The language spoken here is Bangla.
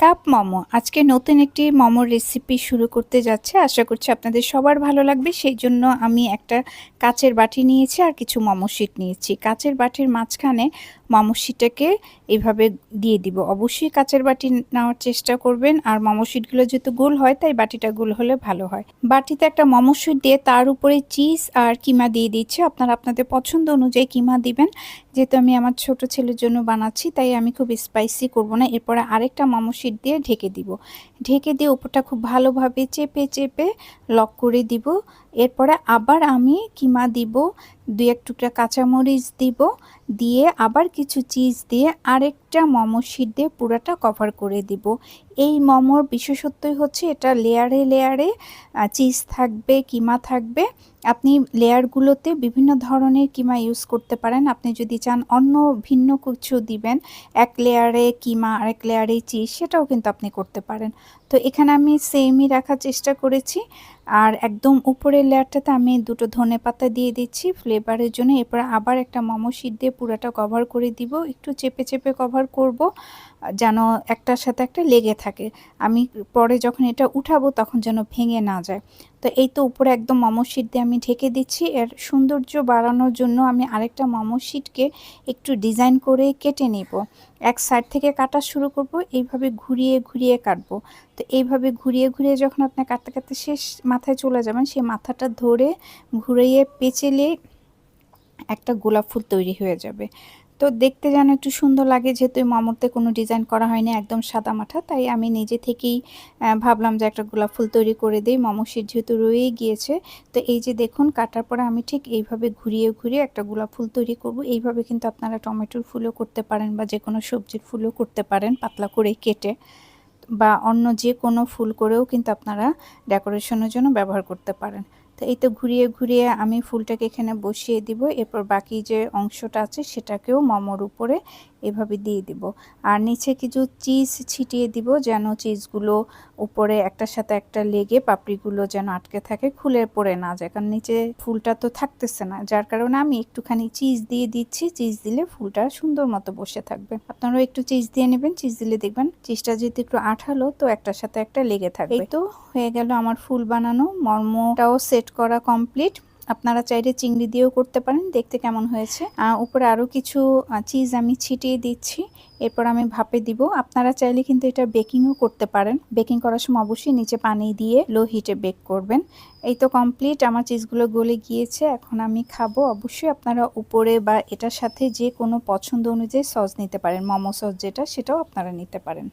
কাপ মোমো আজকে নতুন একটি মোমোর রেসিপি শুরু করতে যাচ্ছে। আশা করছি আপনাদের সবার ভালো লাগবে। সেই জন্য আমি একটা কাচের বাটি নিয়েছি আর কিছু মোমো শিট নিয়েছি। কাচের বাটির মাঝখানে মোমো শিটটাকে এভাবে দিয়ে দিব। অবশ্যই কাচের বাটি নেওয়ার চেষ্টা করবেন। আর মোমো শিটগুলো যেহেতু গোল হয় তাই বাটিটা গোল হলে ভালো হয়। বাটিতে একটা মোমো শিট দিয়ে তার উপরে চিজ আর কিমা দিয়ে দিচ্ছি। আপনারা আপনাদের পছন্দ অনুযায়ী কিমা দিবেন। যেহেতু আমি আমার ছোট ছেলের জন্য বানাচ্ছি তাই আমি খুব স্পাইসি করব না। এরপরে আরেকটা মোমো শিট দিয়ে ঢেকে দিব। ঢেকে দিয়ে উপরটা খুব ভালোভাবে চেপে চেপে লক করে দিব। এরপরে আবার আমি কিমা দিব, 2-1 টুকরা কাঁচামরিচ দিব, দিয়ে আবার কিছু চিজ দিয়ে আরেকটা মোমো শিট দিয়ে পুরোটা কভার করে দিব। এই মোমোর বিশেষত্বই হচ্ছে এটা লেয়ারে লেয়ারে চিজ থাকবে, কিমা থাকবে। আপনি লেয়ারগুলোতে বিভিন্ন ধরনের কিমা ইউজ করতে পারেন। আপনি যদি চান অন্য ভিন্ন কিছু দিবেন, এক লেয়ারে কিমা আরেক লেয়ারে চিজ, সেটাও কিন্তু আপনি করতে পারেন। তো এখানে আমি সেমই রাখার চেষ্টা করেছি। আর একদম উপরের লেয়ারটাতে আমি 2টো ধনেপাতা দিয়ে দিচ্ছি ফ্লেভারের জন্য। এরপর আবার একটা মোমো শিট দিয়ে পুরোটা কভার করে দিব। একটু চেপে চেপে কভার করব যেন একটার সাথে একটা লেগে থাকে। আমি পরে যখন এটা উঠাবো তখন যেন ভেঙে না যায়। তো এই তো উপরে একদম মোমো শিট দিয়ে আমি ঢেকে দিচ্ছি। এর সৌন্দর্য বাড়ানোর জন্য আমি আরেকটা মোমো শিটকে একটু ডিজাইন করে কেটে নেব। এক সাইড থেকে কাটা শুরু করব, এইভাবে ঘুরিয়ে ঘুরিয়ে কাটবো। তো এইভাবে ঘুরিয়ে ঘুরিয়ে যখন আপনি কাটতে কাটতে শেষ মাথায় চলে যাবেন, সেই মাথাটা ধরে ঘুরিয়ে পেঁচেলে একটা গোলাপ ফুল তৈরি হয়ে যাবে। তো দেখতে যেন একটু সুন্দর লাগে, যেহেতু মোমোতে কোনো ডিজাইন করা হয়নি, একদম সাদা মাঠা, তাই আমি নিজে থেকেই ভাবলাম যে একটা গোলাপ ফুল তৈরি করে দিই। মোমো শিট যেহেতু রয়েই গিয়েছে, তো এই যে দেখুন কাটার পরে আমি ঠিক এইভাবে ঘুরিয়ে ঘুরিয়ে একটা গোলাপ ফুল তৈরি করব। এইভাবে কিন্তু আপনারা টমেটোর ফুলও করতে পারেন বা যে কোনো সবজির ফুলও করতে পারেন, পাতলা করে কেটে, বা অন্য যে কোনো ফুল করেও কিন্তু আপনারা ডেকোরেশনের জন্য ব্যবহার করতে পারেন। তো এই তো ঘুরিয়ে ঘুরিয়ে আমি ফুলটাকে এখানে বসিয়ে দিব। এরপর বাকি যে অংশটা আছে সেটাকেও মোমোর উপরে এভাবে দিয়ে দিব। আর নিচে কিছু চিজ ছিটিয়ে দিব যেন চিজগুলো উপরে একটার সাথে একটা লেগে পাপড়িগুলো যেন আটকে থাকে, খুলে পড়ে না যায়। কারণ নিচে ফুলটা তো থাকতেছে না, যার কারণে আমি একটুখানি চিজ দিয়ে দিচ্ছি। চিজ দিলে ফুলটা সুন্দর মতো বসে থাকবে। আপনারাও একটু চিজ দিয়ে নেবেন। চিজ দিলে দেখবেন চিজটা যেহেতু একটু আঠালো, তো একটার সাথে একটা লেগে থাকবে। এই তো হয়ে গেল আমার ফুল বানানো। মোমোটাও সেট করা কমপ্লিট। আপনারা চাইলে চিংড়ি দিয়েও করতে পারেন। দেখতে কেমন হয়েছে। উপরে আরও কিছু চিজ আমি ছিটিয়ে দিচ্ছি। এরপর আমি ভাপে দিব। আপনারা চাইলে কিন্তু এটা বেকিংও করতে পারেন। বেকিং করার সময় অবশ্যই নিচে পানি দিয়ে লো হিটে বেক করবেন। এই তো কমপ্লিট, আমার চিজগুলো গলে গিয়েছে। এখন আমি খাবো। অবশ্যই আপনারা উপরে বা এটার সাথে যে কোনো পছন্দ অনুযায়ী সস নিতে পারেন। মোমো সস যেটা, সেটাও আপনারা নিতে পারেন।